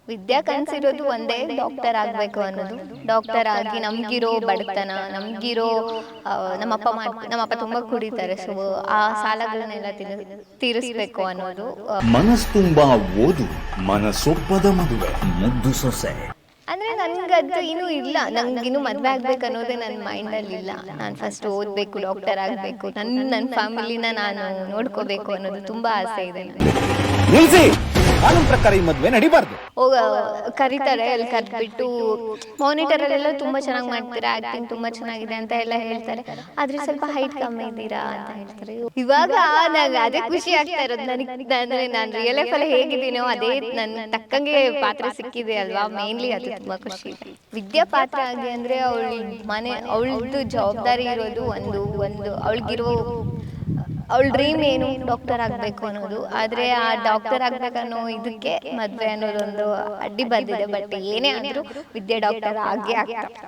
ವಿದ್ಯಾ ಕನ್ಸಿರೋದು ಒಂದೇ ಡಾಕ್ಟರ್ ಆಗಬೇಕು ಅನ್ನೋದು. ಡಾಕ್ಟರ್ ಆಗಿ ನಮ್ಗಿರೋ ಬಡತನ, ನಮ್ಗಿರೋ ನಮ್ಮಪ್ಪ ತುಂಬಾ ಕುಡಿತಾರೆ, ಸೊ ಆ ಸಾಲಗಳನ್ನೆಲ್ಲ ತೀರಿಸ್ಬೇಕು ಅನ್ನೋದು. ಮನಸ್ ತುಂಬಾ ಓದು, ಮನಸೊಪ್ಪದ ಮದುವೆ, ಮುದ್ದು ಸೊಸೆ. ಅಂದ್ರೆ ನನ್ಗದು ಇನ್ನೂ ಇಲ್ಲ, ನಂಗಿನ್ನೂ ಮದ್ವೆ ಆಗ್ಬೇಕು ಅನ್ನೋದೇ ನನ್ನ ಮೈಂಡಲ್ಲಿ ಇಲ್ಲ. ನಾನು ಫಸ್ಟ್ ಓದಬೇಕು, ಡಾಕ್ಟರ್ ಆಗಬೇಕು, ನನ್ನ ಫ್ಯಾಮಿಲಿನ ನಾನು ನೋಡ್ಕೋಬೇಕು ಅನ್ನೋದು ತುಂಬಾ ಆಸೆ ಇದೆ ನನಗೆ. ನಿಲ್ಸಿ, ಕಾನೂನು ಪ್ರಕಾರ ಈ ಮದುವೆ ನಡಿಬಾರ್ದು. ಕರೀತಾರೆ, ಅಲ್ಲಿ ಕರ್ಬಿಟ್ಟು ಮಾನಿಟರಲ್ಲೆಲ್ಲ ತುಂಬಾ ಚೆನ್ನಾಗಿ ಮಾಡ್ತೀರಾ, ಆಕ್ಟಿಂಗ್ ತುಂಬಾ ಚೆನ್ನಾಗಿದೆ ಅಂತ ಎಲ್ಲ ಹೇಳ್ತಾರೆ, ಆದ್ರೆ ಸ್ವಲ್ಪ ಹೈಟ್ ಕಮ್ಮಿ ಇದ್ದೀರಾ ಅಂತ ಹೇಳ್ತಾರೆ. ಇವಾಗ ನಂಗೆ ಅದೇ ಖುಷಿ ಆಗ್ತಾ ಇರೋದು ನನಗೆ. ಅಂದ್ರೆ ನಾನು ರಿಯಲ್ ಲೈಫ್ ಅಲ್ಲಿ ಹೇಗಿದ್ದೀನೋ ಅದೇ ನನ್ನ ತಕ್ಕಂಗೆ ಪಾತ್ರ ಸಿಕ್ಕಿದೆ ಅಲ್ವಾ, ಮೇನ್ಲಿ ಅದು ತುಂಬಾ ಖುಷಿ ಇದೆ. ವಿದ್ಯಾ ಪಾತ್ರ ಆಗಿ ಅಂದ್ರೆ ಅವಳದು ಜವಾಬ್ದಾರಿ ಇರೋದು ಒಂದು ಅವಳಿಗಿರೋ ಅವಳ ಡ್ರೀಮ್ ಏನು ಡಾಕ್ಟರ್ ಆಗಬೇಕು ಅನ್ನೋದು. ಆದ್ರೆ ಆ ಡಾಕ್ಟರ್ ಆಗ್ಬೇಕನ್ನೋ ಇದಕ್ಕೆ ಮದ್ವೆ ಅನ್ನೋದೊಂದು ಅಡ್ಡಿ ಬಂದಿದೆ. ಬಟ್ ಏನೇ ಆದ್ರೂ ವಿದ್ಯಾ ಡಾಕ್ಟರ್ ಆಗೇ ಆಗ್ತಾರೆ.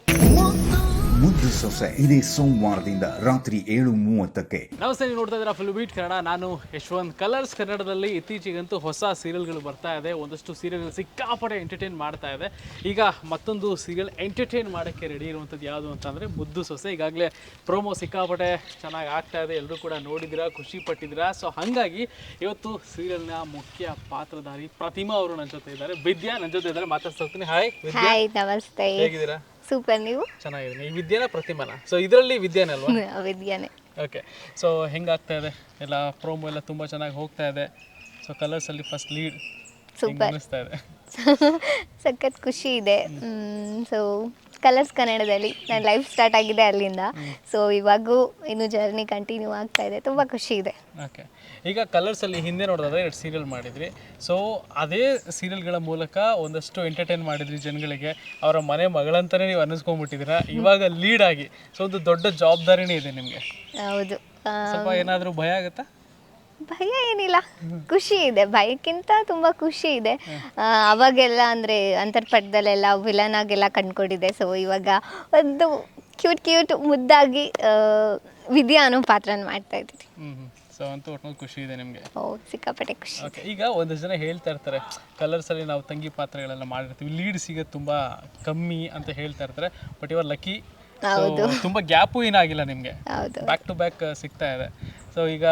ಮುದ್ದು ಸೊಸೆ ಇದೇ ಸೋಮವಾರದಿಂದ ರಾತ್ರಿ 7:30ಕ್ಕೆ. ನಮಸ್ತೆ, ನೀವು ನೋಡ್ತಾ ಇದ್ದೀರಾ ಫುಲ್ ಬೀಟ್ ಕನ್ನಡ. ನಾನು ಯಶವಂತ್. ಕಲರ್ಸ್ ಕನ್ನಡದಲ್ಲಿ ಇತ್ತೀಚೆಗಂತೂ ಹೊಸ ಸೀರಿಯಲ್ಗಳು ಬರ್ತಾ ಇದೆ. ಒಂದಷ್ಟು ಸೀರಿಯಲ್ಗಳು ಸಿಕ್ಕಾಪಟ್ಟೆ ಎಂಟರ್ಟೈನ್ ಮಾಡ್ತಾ ಇದೆ. ಈಗ ಮತ್ತೊಂದು ಸೀರಿಯಲ್ ಎಂಟರ್ಟೈನ್ ಮಾಡೋಕ್ಕೆ ರೆಡಿ ಇರುವಂಥದ್ದು ಯಾವುದು ಅಂತಂದರೆ ಮುದ್ದು ಸೊಸೆ. ಈಗಾಗಲೇ ಪ್ರೋಮೋ ಸಿಕ್ಕಾಪಟ್ಟೆ ಚೆನ್ನಾಗಿ ಆಗ್ತಾ ಇದೆ, ಎಲ್ಲರೂ ಕೂಡ ನೋಡಿದ್ದೀರಾ, ಖುಷಿ ಪಟ್ಟಿದ್ದೀರಾ. ಸೊ ಹಾಗಾಗಿ ಇವತ್ತು ಸೀರಿಯಲ್ನ ಮುಖ್ಯ ಪಾತ್ರಧಾರಿ ಪ್ರತಿಮಾ ಅವರು ನನ್ನ ಜೊತೆ ಇದ್ದಾರೆ. ವಿದ್ಯಾ ನನ್ನ ಜೊತೆ ಇದ್ದಾರೆ, ಮಾತಾಡ್ತಾ ಹೋಗ್ತೀನಿ. ಹಾಯ್ ವಿದ್ಯಾ. ಹಾಯ್, ನಮಸ್ತೆ. ಹೇಗಿದ್ದೀರಾ? ಸೂಪರ್. ನೀವು? ಚೆನ್ನಾಗಿದೆ. ಈ ವಿದ್ಯಾನ ಪ್ರತಿಮಾನ? ಸೊ ಇದರಲ್ಲಿ ವಿದ್ಯಾನೇ ಅಲ್ವಾ? ವಿದ್ಯಾನೇ. ಓಕೆ. ಸೊ ಹೆಂಗಾಗ್ತಾ ಇದೆ ಎಲ್ಲ? ಪ್ರೋಮೋ ಎಲ್ಲ ತುಂಬ ಚೆನ್ನಾಗಿ ಹೋಗ್ತಾ ಇದೆ. ಸೊ ಕಲರ್ಸಲ್ಲಿ ಫಸ್ಟ್ ಲೀಡ್ ಸೂಪರ್ ಅನಿಸ್ತಾ ಇದೆ. ಸಖತ್ ಖುಷಿ ಇದೆ. ಸೊ ಕಲರ್ಸ್ ಕನ್ನಡದಲ್ಲಿ ನನ್ನ ಲೈಫ್ ಸ್ಟಾರ್ಟ್ ಆಗಿದೆ ಅಲ್ಲಿಂದ. ಸೊ ಇವಾಗೂ ಇನ್ನು ಜರ್ನಿ ಕಂಟಿನ್ಯೂ ಆಗ್ತಾ ಇದೆ, ತುಂಬ ಖುಷಿ ಇದೆ. ಓಕೆ. ಈಗ ಕಲರ್ಸಲ್ಲಿ ಹಿಂದೆ ನೋಡೋದಾದ್ರೆ 2 ಸೀರಿಯಲ್ ಮಾಡಿದ್ರಿ. ಸೊ ಅದೇ ಸೀರಿಯಲ್ಗಳ ಮೂಲಕ ಒಂದಷ್ಟು ಎಂಟರ್ಟೈನ್ ಮಾಡಿದ್ರಿ ಜನಗಳಿಗೆ, ಅವರ ಮನೆ ಮಗಳಂತಲೇ ನೀವು ಅನ್ನಿಸ್ಕೊಂಡ್ಬಿಟ್ಟಿದ್ದೀರಾ. ಇವಾಗ ಲೀಡ್ ಆಗಿ ಸೊ ಒಂದು ದೊಡ್ಡ ಜವಾಬ್ದಾರಿನೇ ಇದೆ ನಿಮಗೆ. ಹೌದು. ಸ್ವಲ್ಪ ಏನಾದರೂ ಭಯ ಆಗುತ್ತಾ? ಭಯ ಏನಿಲ್ಲ, ಖುಷಿ ಇದೆ. ಭಯಕ್ಕಿಂತ ತುಂಬ ಖುಷಿ ಇದೆ. ಅವಾಗೆಲ್ಲ ಅಂದರೆ ಅಂತರ್ಪಟ್ಟದಲ್ಲೆಲ್ಲ ವಿಲನ್ ಆಗೆಲ್ಲ ಕಂಡುಕೊಂಡಿದೆ. ಸೊ ಇವಾಗ ಒಂದು ಕ್ಯೂಟ್ ಮುದ್ದಾಗಿ ವಿದ್ಯಾ ಅನ್ನೋ ಪಾತ್ರನ ಮಾಡ್ತಾ ಇದ್ದೀವಿ. ಸೊ ಅಂತೂ ಒಟ್ಟು ಖುಷಿ ಇದೆ ನಿಮಗೆ? ಹೌದು, ಸಿಕ್ಕಾಪಟ್ಟೆ ಖುಷಿ. ಓಕೆ. ಈಗ ಒಂದಷ್ಟು ಜನ ಹೇಳ್ತಾ ಇರ್ತಾರೆ, ಕಲರ್ಸಲ್ಲಿ ನಾವು ತಂಗಿ ಪಾತ್ರಗಳೆಲ್ಲ ಮಾಡಿರ್ತೀವಿ, ಲೀಡ್ ಸಿಗೋದು ತುಂಬ ಕಮ್ಮಿ ಅಂತ ಹೇಳ್ತಾ ಇರ್ತಾರೆ. ಬಟ್ ಇವಾಗ ಲಕ್ಕಿ, ತುಂಬ ಗ್ಯಾಪು ಏನಾಗಿಲ್ಲ ನಿಮಗೆ, ಬ್ಯಾಕ್ ಟು ಬ್ಯಾಕ್ ಸಿಗ್ತಾ ಇದೆ. ಸೊ ಈಗ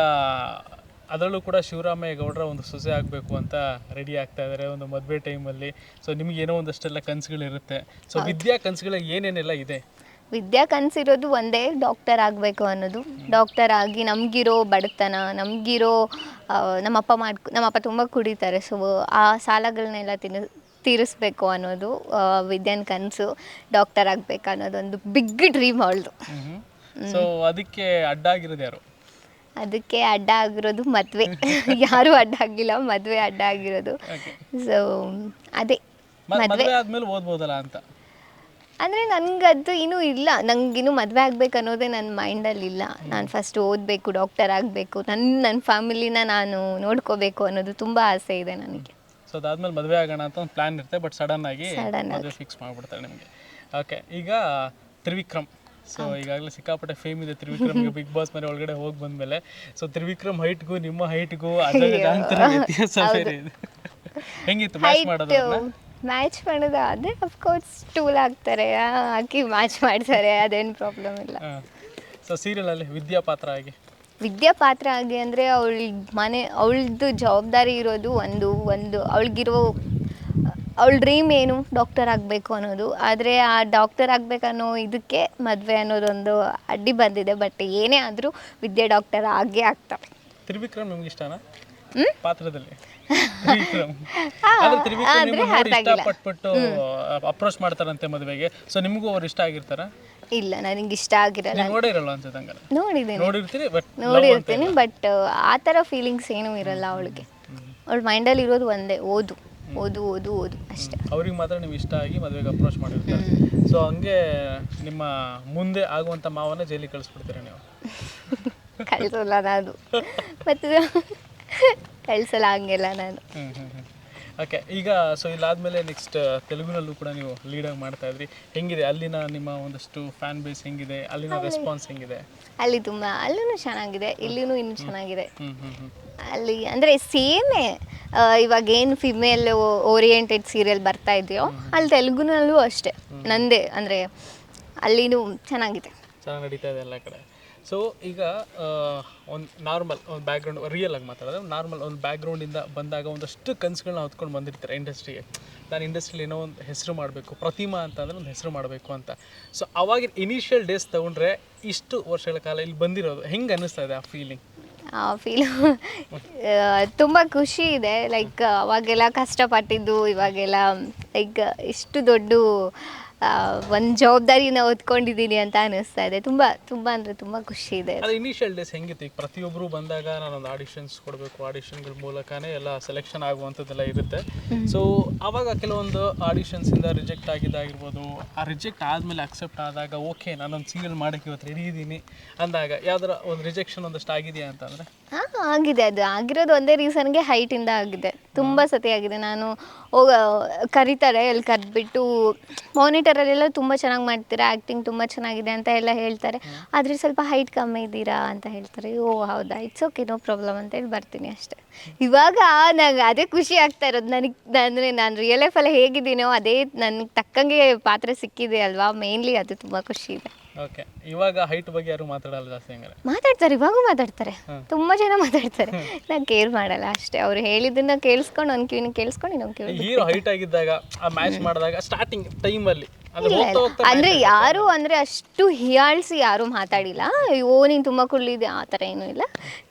ಅದರಲ್ಲೂ ಕೂಡ ಶಿವರಾಮಯ್ಯ ಗೌಡರ ಒಂದು ಸೊಸೆ ಆಗಬೇಕು ಅಂತ ರೆಡಿ ಆಗ್ತಾ ಇದ್ದಾರೆ ಒಂದು ಮದುವೆ ಟೈಮಲ್ಲಿ. ಸೊ ನಿಮ್ಗೆ ಏನೋ ಒಂದಷ್ಟೆಲ್ಲ ಕನಸುಗಳಿರುತ್ತೆ. ಸೊ ವಿದ್ಯಾ ಕನಸುಗಳಿಗೆ ಏನೇನೆಲ್ಲ ಇದೆ? ವಿದ್ಯಾ ಕನಸಿರೋದು ಒಂದೇ, ಡಾಕ್ಟರ್ ಆಗಬೇಕು ಅನ್ನೋದು. ಡಾಕ್ಟರ್ ಆಗಿ ನಮಗಿರೋ ಬಡತನ, ನಮಗಿರೋ ನಮ್ಮಪ್ಪ ತುಂಬ ಕುಡಿತಾರೆ, ಸೊ ಆ ಸಾಲಗಳನ್ನೆಲ್ಲ ತೀರಿಸ್ಬೇಕು ಅನ್ನೋದು ವಿದ್ಯಾನ ಕನಸು. ಡಾಕ್ಟರ್ ಆಗಬೇಕು ಅನ್ನೋದೊಂದು ಬಿಗ್ ಡ್ರೀಮ್ ಅವಳದು. ಸೊ ಅದಕ್ಕೆ ಅಡ್ಡ ಆಗಿರೋದು ಯಾರು? ಅದಕ್ಕೆ ಅಡ್ಡ ಆಗಿರೋದು ಮದುವೆ. ಯಾರೂ ಅಡ್ಡ ಆಗಿಲ್ಲ, ಮದುವೆ ಅಡ್ಡ ಆಗಿರೋದು. ಸೊ ಅದೇ ಮದುವೆ ಆದ್ಮೇಲೆ ಓದ್ಬೋದಲ್ಲ ಅಂತ. ಅಂದರೆ ನನಗದು ಇನ್ನೂ ಇಲ್ಲ, ನಂಗಿನ್ನೂ ಮದುವೆ ಆಗ್ಬೇಕು ಅನ್ನೋದೇ ನನ್ನ ಮೈಂಡಲ್ಲಿ ಇಲ್ಲ. ನಾನು ಫಸ್ಟ್ ಓದಬೇಕು, ಡಾಕ್ಟರ್ ಆಗಬೇಕು, ನನ್ನ ಫ್ಯಾಮಿಲಿನ ನಾನು ನೋಡ್ಕೋಬೇಕು ಅನ್ನೋದು ತುಂಬ ಆಸೆ ಇದೆ ನನಗೆ. ಸೊ ಅದಾದ್ಮೇಲೆ ಮದುವೆ ಆಗೋಣ ಅಂತ ಒಂದು ಪ್ಲ್ಯಾನ್ ಇರುತ್ತೆ, ಬಟ್ ಸಡನ್ ಆಗಿ ಮದುವೆ ಫಿಕ್ಸ್ ಮಾಡಿಬಿಡ್ತಾರೆ ನಿಮಗೆ. ಓಕೆ. ಈಗ ತ್ರಿವಿಕ್ರಮ್, ಸೊ ಈಗಾಗಲೇ ಸಿಕ್ಕಾಪಟ್ಟೆ ಫೇಮ್ ಇದೆ ತ್ರಿವಿಕ್ರಮ್ಗೆ ಬಿಗ್ ಬಾಸ್ ಮನೆ ಒಳಗಡೆ ಹೋಗಿ ಬಂದಮೇಲೆ. ಸೊ ತ್ರಿವಿಕ್ರಮ್ ಹೈಟ್ಗೂ ನಿಮ್ಮ ಹೈಟ್ಗೂ ಅಜಗಜಾಂತರ ವ್ಯತ್ಯಾಸ ಬೇರೆ ಇದೆ. ಹೆಂಗಿತ್ತು ಮ್ಯಾಚ್ ಮಾಡೋದು? ಮ್ಯಾಚ್ ಮಾಡೋದು ಅದೇ ಅಫ್ಕೋರ್ಸ್ ಟೂಲ್ ಹಾಕ್ತಾರೆ, ಹಾಕಿ ಮ್ಯಾಚ್ ಮಾಡ್ತಾರೆ, ಅದೇನು ಪ್ರಾಬ್ಲಮ್ ಇಲ್ಲ. ಸೊ ಸೀರಿಯಲಲ್ಲಿ ವಿದ್ಯಾ ಪಾತ್ರ ಆಗಿ ಅಂದರೆ ಅವಳದು ಜವಾಬ್ದಾರಿ ಇರೋದು ಒಂದು ಅವಳಿಗಿರೋ ಅವಳ ಡ್ರೀಮ್ ಏನು ಡಾಕ್ಟರ್ ಆಗಬೇಕು ಅನ್ನೋದು. ಆದರೆ ಆ ಡಾಕ್ಟರ್ ಆಗಬೇಕನ್ನೋ ಇದಕ್ಕೆ ಮದುವೆ ಅನ್ನೋದೊಂದು ಅಡ್ಡಿ ಬಂದಿದೆ. ಬಟ್ ಏನೇ ಆದರೂ ವಿದ್ಯಾ ಡಾಕ್ಟರ್ ಆಗೇ ಆಗ್ತಾರೆ. ತ್ರಿವಿಕ್ರಮ್ ನಿಮ್ಗೆ ಇಷ್ಟನಾ ಪಾತ್ರದಲ್ಲಿ? ಇಷ್ಟಪಟ್ಬಿಟ್ಟು ಅಪ್ರೋಚ್ ಮಾಡ್ತಾರಂತೆ ಮದುವೆಗೆ. ಸೊ ನಿಮಗೂ ಅವ್ರು ಇಷ್ಟ ಆಗಿರ್ತಾರ? ಇಲ್ಲ, ನನಗೆ ಇಷ್ಟ ಆಗಿರಲ್ಲ. ನೋಡಿರಲ್ಲ ಅನ್ಸುತ್ತೆ ಹಂಗಾರೆ? ನೋಡಿರ್ತೀನಿ, ಬಟ್ ಆ ಥರ ಫೀಲಿಂಗ್ಸ್ ಏನೂ ಇರಲ್ಲ ಅವಳಿಗೆ. ಅವಳ ಮೈಂಡಲ್ಲಿ ಇರೋದು ಒಂದೇ, ಓದು ಅಷ್ಟೇ. ಅವ್ರಿಗೆ ಮಾತ್ರ ನೀವು ಇಷ್ಟ ಆಗಿ ಮದುವೆಗೆ ಅಪ್ರೋಚ್ ಮಾಡಿರ್ತಾರೆ. ಸೊ ಹಂಗೆ ನಿಮ್ಮ ಮುಂದೆ ಆಗುವಂಥ ಮಾವನ್ನ ಜೈಲಿಗೆ ಕಳಿಸ್ಬಿಡ್ತೀರ ನೀವು? ಕಳಿಸಲ್ಲ ನಾನು, ಮತ್ತು ಕಳಿಸಲ್ಲ ಹಂಗೆಲ್ಲ ನಾನು. ಓಕೆ, ಈಗ ಸೊ ಇಲ್ಲಾದ್ಮೇಲೆ ನೆಕ್ಸ್ಟ್ ತೆಲುಗುನಲ್ಲೂ ಕೂಡ ನೀವು ಲೀಡಾಗಿ ಮಾಡ್ತಾ ಇದ್ರಿ. ಹೆಂಗಿದೆ ಅಲ್ಲಿನ ನಿಮ್ಮ ಒಂದಷ್ಟು ಫ್ಯಾನ್ ಬೇಸ್, ಹೆಂಗಿದೆ ಅಲ್ಲಿನ ರೆಸ್ಪಾನ್ಸ್ ಹೆಂಗಿದೆ? ಅಲ್ಲಿ ಅಲ್ಲೂ ಚೆನ್ನಾಗಿದೆ, ಇಲ್ಲಿನೂ ಇನ್ನೂ ಚೆನ್ನಾಗಿದೆ. ಹ್ಮ್. ಅಲ್ಲಿ ಅಂದರೆ ಸೇಮೇ, ಇವಾಗ ಏನು ಫಿಮೇಲ್ ಓರಿಯೆಂಟೆಡ್ ಸೀರಿಯಲ್ ಬರ್ತಾ ಇದೆಯೋ ಅಲ್ಲಿ ತೆಲುಗುನಲ್ಲೂ ಅಷ್ಟೇ ನಂದೇ, ಅಂದರೆ ಅಲ್ಲಿನೂ ಚೆನ್ನಾಗಿದೆ, ಚೆನ್ನಾಗಿ ನಡೀತಾ ಇದೆ ಎಲ್ಲ ಕಡೆ. ಸೊ ಈಗ ಒಂದು ನಾರ್ಮಲ್ ಒಂದು ಬ್ಯಾಕ್ಗ್ರೌಂಡ್, ರಿಯಲ್ ಆಗಿ ಮಾತಾಡೋದು, ನಾರ್ಮಲ್ ಒಂದು ಬ್ಯಾಕ್ಗ್ರೌಂಡಿಂದ ಬಂದಾಗ ಒಂದಷ್ಟು ಕನಸುಗಳನ್ನ ಹೊತ್ಕೊಂಡು ಬಂದಿರ್ತಾರೆ ಇಂಡಸ್ಟ್ರಿಗೆ. ನಾನು ಇಂಡಸ್ಟ್ರಿಲಿ ಏನೋ ಒಂದು ಹೆಸರು ಮಾಡಬೇಕು, ಪ್ರತಿಮಾ ಅಂತಂದರೆ ಒಂದು ಹೆಸರು ಮಾಡಬೇಕು ಅಂತ. ಸೊ ಅವಾಗಿನ ಇನಿಷಿಯಲ್ ಡೇಸ್ ತೊಗೊಂಡ್ರೆ ಇಷ್ಟು ವರ್ಷಗಳ ಕಾಲ ಇಲ್ಲಿ ಬಂದಿರೋದು ಹೆಂಗೆ ಅನ್ನಿಸ್ತಾ ಇದೆ ಆ ಫೀಲಿಂಗ್? ಆ ಫೀಲು ತುಂಬ ಖುಷಿ ಇದೆ. ಲೈಕ್ ಅವಾಗೆಲ್ಲ ಕಷ್ಟಪಟ್ಟಿದ್ದು ಇವಾಗೆಲ್ಲ ಲೈಕ್ ಇಷ್ಟು ದೊಡ್ಡ ಒಂದು ಜವಾಬ್ದಾರಿನ ಹೊತ್ಕೊಂಡಿದ್ದೀನಿ ಅಂತ ಅನ್ನಿಸ್ತಾ ಇದೆ. ತುಂಬ ಅಂದರೆ ತುಂಬ ಖುಷಿ ಇದೆ. ಅದು ಇನಿಷಿಯಲ್ ಡೇಸ್ ಹೆಂಗಿತ್ತು? ಈಗ ಪ್ರತಿಯೊಬ್ಬರು ಬಂದಾಗ ನಾನೊಂದು ಆಡಿಷನ್ಸ್ ಕೊಡಬೇಕು, ಆಡಿಷನ್ಗಳ ಮೂಲಕನೇ ಎಲ್ಲ ಸೆಲೆಕ್ಷನ್ ಆಗುವಂಥದ್ದೆಲ್ಲ ಇರುತ್ತೆ. ಸೊ ಆವಾಗ ಕೆಲವೊಂದು ಆಡಿಷನ್ಸಿಂದ ರಿಜೆಕ್ಟ್ ಆಗಿದ್ದಾಗಿರ್ಬೋದು, ಆ ರಿಜೆಕ್ಟ್ ಆದಮೇಲೆ ಅಕ್ಸೆಪ್ಟ್ ಆದಾಗ ಓಕೆ ನಾನೊಂದು ಸೀರಿಯಲ್ ಮಾಡೋಕ್ಕೆ ಇವತ್ತು ರೆಡಿ ಇದ್ದೀನಿ ಅಂದಾಗ ಯಾವ್ದಾರ ಒಂದು ರಿಜೆಕ್ಷನ್ ಒಂದಷ್ಟು ಆಗಿದೆಯಾ ಅಂತಂದರೆ? ಹಾಂ ಆಗಿದೆ. ಅದು ಆಗಿರೋದು ಒಂದೇ ರೀಸನ್ಗೆ ಹೈಟಿಂದ ಆಗಿದೆ. ತುಂಬ ಸತಿ ಆಗಿದೆ. ನಾನು ಕರೀತಾರೆ, ಅಲ್ಲಿ ಕರೆದ್ಬಿಟ್ಟು ಮಾನಿಟರಲ್ಲೆಲ್ಲ ತುಂಬ ಚೆನ್ನಾಗಿ ಮಾಡ್ತೀರಾ, ಆ್ಯಕ್ಟಿಂಗ್ ತುಂಬ ಚೆನ್ನಾಗಿದೆ ಅಂತ ಎಲ್ಲ ಹೇಳ್ತಾರೆ, ಆದರೆ ಸ್ವಲ್ಪ ಹೈಟ್ ಕಮ್ಮಿ ಇದ್ದೀರಾ ಅಂತ ಹೇಳ್ತಾರೆ. ಓ ಹೌದಾ, ಇಟ್ಸ್ ಓಕೆ, ನೋ ಪ್ರಾಬ್ಲಮ್ ಅಂತೇಳಿ ಬರ್ತೀನಿ ಅಷ್ಟೇ. ಇವಾಗ ನಂಗೆ ಅದೇ ಖುಷಿ ಆಗ್ತಾ ಇರೋದು. ಅಂದರೆ ನಾನು ರಿಯಲ್ ಲೈಫಲ್ಲಿ ಹೇಗಿದ್ದೀನೋ ಅದೇ ನನಗೆ ತಕ್ಕಂಗೆ ಪಾತ್ರ ಸಿಕ್ಕಿದೆ ಅಲ್ವಾ, ಮೇನ್ಲಿ ಅದು ತುಂಬ ಖುಷಿ ಇದೆ. ಓಕೆ, ಇವಾಗ ಹೈಟ್ ಬಗ್ಗೆ ಯಾರು ಮಾತಾಡಲ್ಲ ಜಾಸ್ತಿ ಹಂಗಾರೆ? ಮಾತಾಡ್ತಾರೆ, ಇವಾಗೂ ಮಾತಾಡ್ತಾರೆ, ತುಂಬ ಜನ ಮಾತಾಡ್ತಾರೆ. ನಾನು ಕೇರ್ ಮಾಡಲ್ಲ ಅಷ್ಟೇ. ಅವ್ರು ಹೇಳಿದ್ದನ್ನ ಕೇಳಿಸ್ಕೊಂಡು ಒಂದು ಕಿವಿನ ಕೇಳಿಸ್ಕೊಂಡು ಇನ್ನೊಂದು ಕಿವಿ. ಹೀರೋ ಹೈಟ್ ಆಗಿದ್ದಾಗ ಆ ಮ್ಯಾಚ್ ಮಾಡಿದಾಗ ಸ್ಟಾರ್ಟಿಂಗ್ ಟೈಮಲ್ಲಿ ಅಂದರೆ ಯಾರು ಅಂದರೆ ಅಷ್ಟು ಹೀಯಾಳಿಸಿ ಯಾರೂ ಮಾತಾಡಿಲ್ಲ. ಓ ನೀನು ತುಂಬ ಕುಳ್ಳಿದೆ ಆ ಥರ ಏನೂ ಇಲ್ಲ.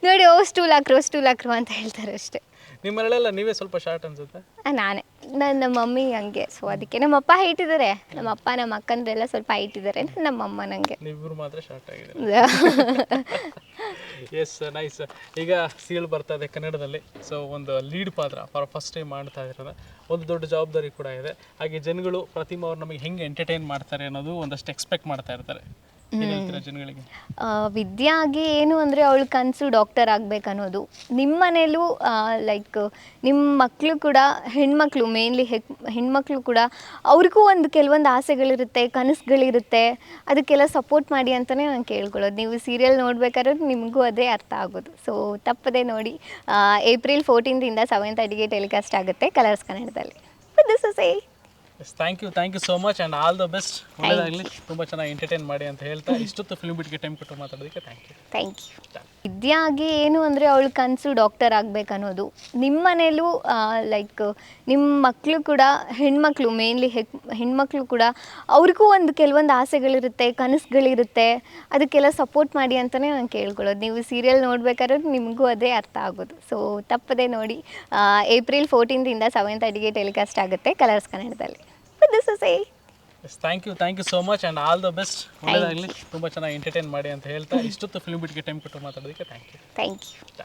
ನೋಡಿ ಓ ಸ್ಟೂಲ್ ಹಾಕ್ರು ಅಂತ ಹೇಳ್ತಾರೆ ಅಷ್ಟೇ. ನಿಮ್ಮಲ್ಲೆಲ್ಲ ನೀವೇ ಸ್ವಲ್ಪ ಶಾರ್ಟ್ ಅನ್ಸುತ್ತೆ? ನಾನೇ, ನಮ್ಮ ಮಮ್ಮಿ ಹಂಗೆ. ಸೊ ಅದಕ್ಕೆ ನಮ್ಮ ಅಪ್ಪ ಹೈಟ್ ಇದ್ದಾರೆ, ನಮ್ಮ ಅಪ್ಪ ನಮ್ಮ ಅಕ್ಕಂದ್ರೆಲ್ಲ ಸ್ವಲ್ಪ ಹೈಟ್ ಇದ್ದಾರೆ, ನಮ್ಮ ಅಮ್ಮ ನನಗೆ. ನೀವಿಬ್ರು ಮಾತ್ರ ಶಾರ್ಟ್ ಆಗಿದೆ. S, nice. ಈಗ ಸೀರಿಯಲ್ ಬರ್ತಾ ಇದೆ ಕನ್ನಡದಲ್ಲಿ. ಸೊ ಒಂದು ಲೀಡ್ ಪಾತ್ರ ಫಸ್ಟ್ ಟೈಮ್ ಮಾಡ್ತಾ ಇರೋದು, ಒಂದು ದೊಡ್ಡ ಜವಾಬ್ದಾರಿ ಕೂಡ ಇದೆ. ಹಾಗೆ ಜನಗಳು ಪ್ರತಿಮಾ ಅವ್ರು ನಮಗೆ ಹೆಂಗೆ ಎಂಟರ್ಟೈನ್ ಮಾಡ್ತಾರೆ ಅನ್ನೋದು ಒಂದಷ್ಟು ಎಕ್ಸ್ಪೆಕ್ಟ್ ಮಾಡ್ತಾ ಇರ್ತಾರೆ. ಜನಗಳಿಗೆ ವಿದ್ಯಾಗಿ ಏನು ಅಂದರೆ ಅವಳ ಕನಸು ಡಾಕ್ಟರ್ ಆಗಬೇಕನ್ನೋದು. ನಿಮ್ಮ ಮನೇಲೂ ಲೈಕ್ ನಿಮ್ಮ ಮಕ್ಕಳು ಕೂಡ ಹೆಣ್ಮಕ್ಳು, ಮೇನ್ಲಿ ಹೆಣ್ಮಕ್ಳು ಕೂಡ ಅವ್ರಿಗೂ ಒಂದು ಕೆಲವೊಂದು ಆಸೆಗಳಿರುತ್ತೆ, ಕನಸುಗಳಿರುತ್ತೆ, ಅದಕ್ಕೆಲ್ಲ ಸಪೋರ್ಟ್ ಮಾಡಿ ಅಂತಲೇ ನಾನು ಕೇಳ್ಕೊಳ್ಳೋದು. ನೀವು ಸೀರಿಯಲ್ ನೋಡ್ಬೇಕಾದ್ರೆ ನಿಮಗೂ ಅದೇ ಅರ್ಥ ಆಗೋದು. ಸೊ ತಪ್ಪದೆ ನೋಡಿ. ಏಪ್ರಿಲ್ 14 7:30 ಟೆಲಿಕಾಸ್ಟ್ ಆಗುತ್ತೆ ಕಲರ್ಸ್ ಕನ್ನಡದಲ್ಲಿ. This is thank you so much and all the best. ಒಳ್ಳೆಯದಾಗಲಿ, ತುಂಬ ಚೆನ್ನಾಗಿ ಎಂಟರ್ಟೈನ್ ಮಾಡಿ ಅಂತ ಹೇಳ್ತಾ ಇಷ್ಟೊತ್ತು ಫಿಲ್ಮ್ ಬಿಟ್ಗೆ ಟೈಮ್ ಕೊಟ್ಟು ಮಾತಾಡೋದಕ್ಕೆ ಥ್ಯಾಂಕ್ ಯು. ವಿದ್ಯಾಗಿ ಏನು ಅಂದರೆ ಅವಳ ಕನಸು ಡಾಕ್ಟರ್ ಆಗಬೇಕನ್ನೋದು. ನಿಮ್ಮ ಮನೇಲೂ ಲೈಕ್ ನಿಮ್ಮ ಮಕ್ಕಳು ಕೂಡ ಹೆಣ್ಮಕ್ಳು, ಮೇನ್ಲಿ ಹೆಣ್ಮಕ್ಳು ಕೂಡ ಅವ್ರಿಗೂ ಒಂದು ಕೆಲವೊಂದು ಆಸೆಗಳಿರುತ್ತೆ, ಕನಸುಗಳಿರುತ್ತೆ, ಅದಕ್ಕೆಲ್ಲ ಸಪೋರ್ಟ್ ಮಾಡಿ ಅಂತಲೇ ನಾನು ಕೇಳ್ಕೊಳ್ಳೋದು. ನೀವು ಸೀರಿಯಲ್ ನೋಡ್ಬೇಕಾದ್ರೆ ನಿಮಗೂ ಅದೇ ಅರ್ಥ ಆಗೋದು. ಸೊ ತಪ್ಪದೆ ನೋಡಿ. ಏಪ್ರಿಲ್ 14 7:30 ಟೆಲಿಕಾಸ್ಟ್ ಆಗುತ್ತೆ ಕಲರ್ಸ್ ಕನ್ನಡದಲ್ಲಿ. This is thank you so much and all the best. ಒಳ್ಳೆಯದಾಗಲಿ, ತುಂಬ ಚೆನ್ನಾಗಿ ಎಂಟರ್ಟೈನ್ ಮಾಡಿ ಅಂತ ಹೇಳ್ತಾ ಇಷ್ಟೊತ್ತು ಫಿಲ್ಮ್ ಬಿಟ್ಗೆ ಟೈಮ್ ಕೊಟ್ಟು ಮಾತಾಡೋದಕ್ಕೆ ಥ್ಯಾಂಕ್ ಯು.